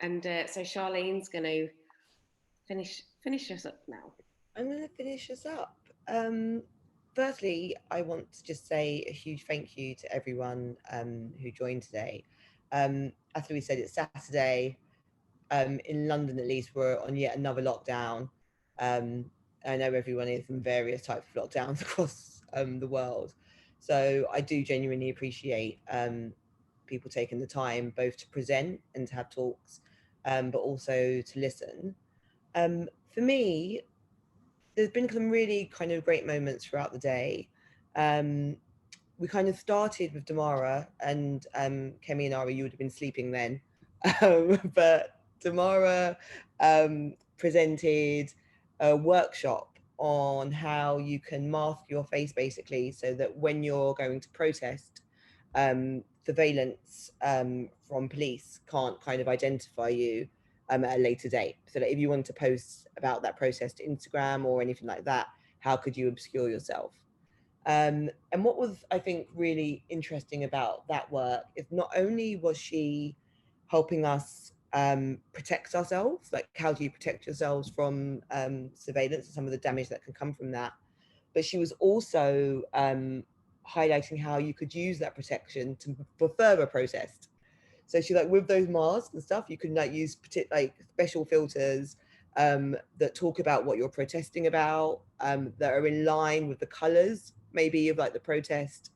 And so Charlene's going to finish us up now. I'm going to finish us up. Um, Firstly, I want to just say a huge thank you to everyone who joined today. As we said, it's Saturday. In London, at least, we're on yet another lockdown. Um, I know everyone is in various types of lockdowns across the world. So I do genuinely appreciate people taking the time both to present and to have talks, but also to listen. For me, there's been some really kind of great moments throughout the day. Um, we kind of started with Damara and Kemi and Ari, you would have been sleeping then. But Damara presented a workshop on how you can mask your face basically so that when you're going to protest, surveillance from police can't kind of identify you at a later date. So that if you want to post about that protest to Instagram or anything like that, how could you obscure yourself? And what was, I think, really interesting about that work is not only was she helping us protect ourselves, like how do you protect yourselves from surveillance and some of the damage that can come from that, but she was also highlighting how you could use that protection to for further protest. So she like with those masks and stuff, you can like use like special filters that talk about what you're protesting about, that are in line with the colours maybe of like the protest,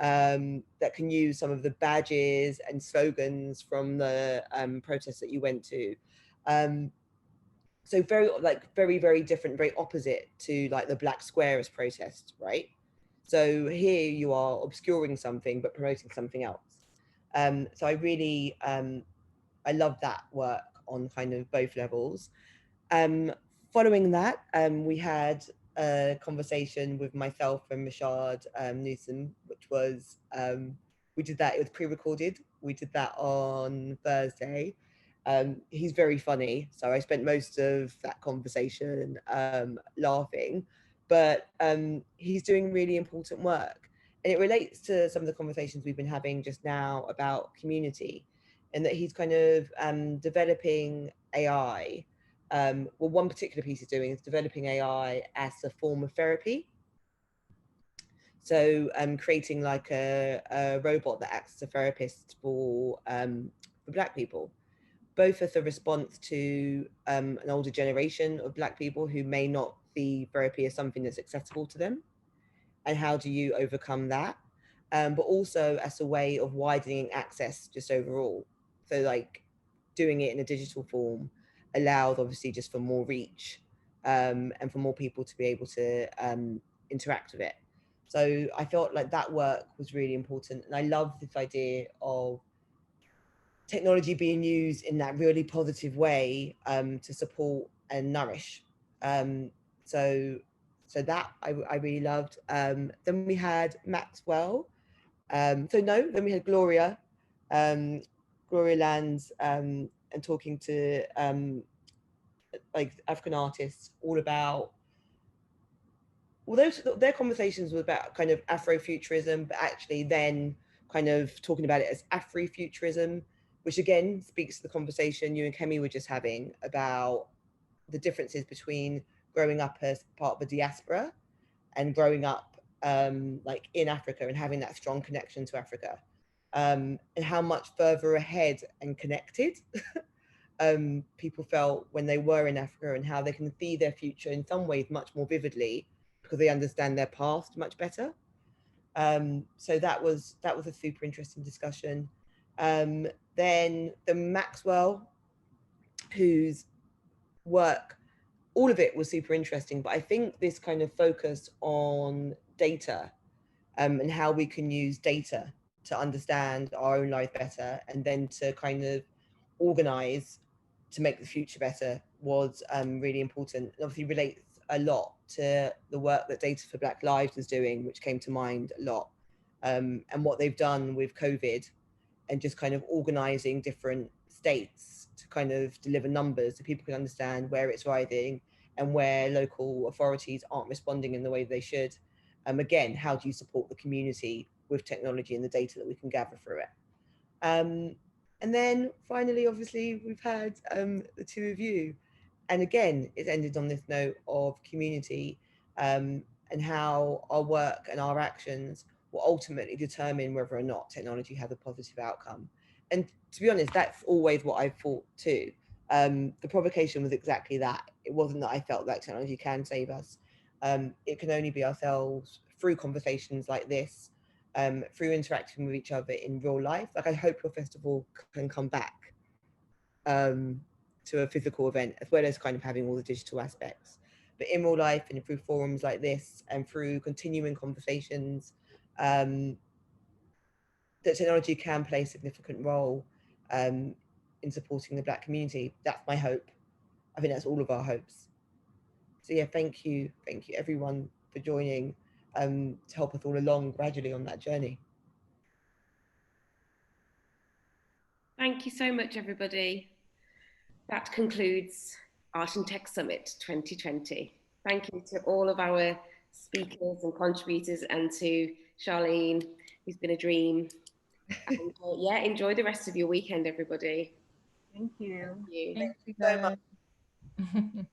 that can use some of the badges and slogans from the protests that you went to. Um, so very like very different, very opposite to like the Black Squares protest, right? So here you are obscuring something but promoting something else. So I really I love that work on kind of both levels. Um, Following that, we had a conversation with myself and Rashad Newsom, which was we did that. It was pre-recorded. We did that on Thursday. He's very funny, so I spent most of that conversation laughing. But he's doing really important work, and it relates to some of the conversations we've been having just now about community, and that he's kind of developing AI. Well, one particular piece he's doing is developing AI as a form of therapy. So, creating like a robot that acts as a therapist for Black people, both as a response to an older generation of Black people who may not see therapy as something that's accessible to them, and how do you overcome that? But also as a way of widening access just overall. So like doing it in a digital form allows obviously just for more reach, and for more people to be able to interact with it. So I felt like that work was really important, and I love this idea of technology being used in that really positive way to support and nourish. Um, so so that I really loved. Then we had Maxwell. So no, then we had Gloria, Gloria Lands, and talking to like African artists all about. Well, their conversations were about kind of Afrofuturism, but actually then kind of talking about it as Afrofuturism, which again speaks to the conversation you and Kemi were just having about the differences between growing up as part of a diaspora and growing up like in Africa and having that strong connection to Africa, and how much further ahead and connected people felt when they were in Africa, and how they can see their future in some ways much more vividly because they understand their past much better. So that was a super interesting discussion. Then the Maxwell, whose work, all of it was super interesting, but I think this kind of focus on data, and how we can use data to understand our own life better and then to kind of organize to make the future better was really important. It obviously relates a lot to the work that Data for Black Lives is doing, which came to mind a lot, and what they've done with COVID and just kind of organizing different states to kind of deliver numbers so people can understand where it's rising and where local authorities aren't responding in the way they should. Again, how do you support the community with technology and the data that we can gather through it? Um, And then finally, obviously, we've had the two of you. And again, it's ended on this note of community, and how our work and our actions will ultimately determine whether or not technology has a positive outcome. And to be honest, that's always what I've thought too. The provocation was exactly that. It wasn't that I felt that technology can save us. It can only be ourselves through conversations like this, through interacting with each other in real life. Like, I hope your festival can come back um, to a physical event, as well as kind of having all the digital aspects. But in real life and through forums like this and through continuing conversations, um, that technology can play a significant role um, in supporting the Black community. That's my hope. I think that's all of our hopes. So yeah, thank you everyone for joining, to help us all along gradually on that journey. Thank you so much, everybody. That concludes Art and Tech Summit 2020. Thank you to all of our speakers and contributors, and to Charlene, who's been a dream. And yeah, enjoy the rest of your weekend, everybody. Thank you. Thank you. Thank you so much.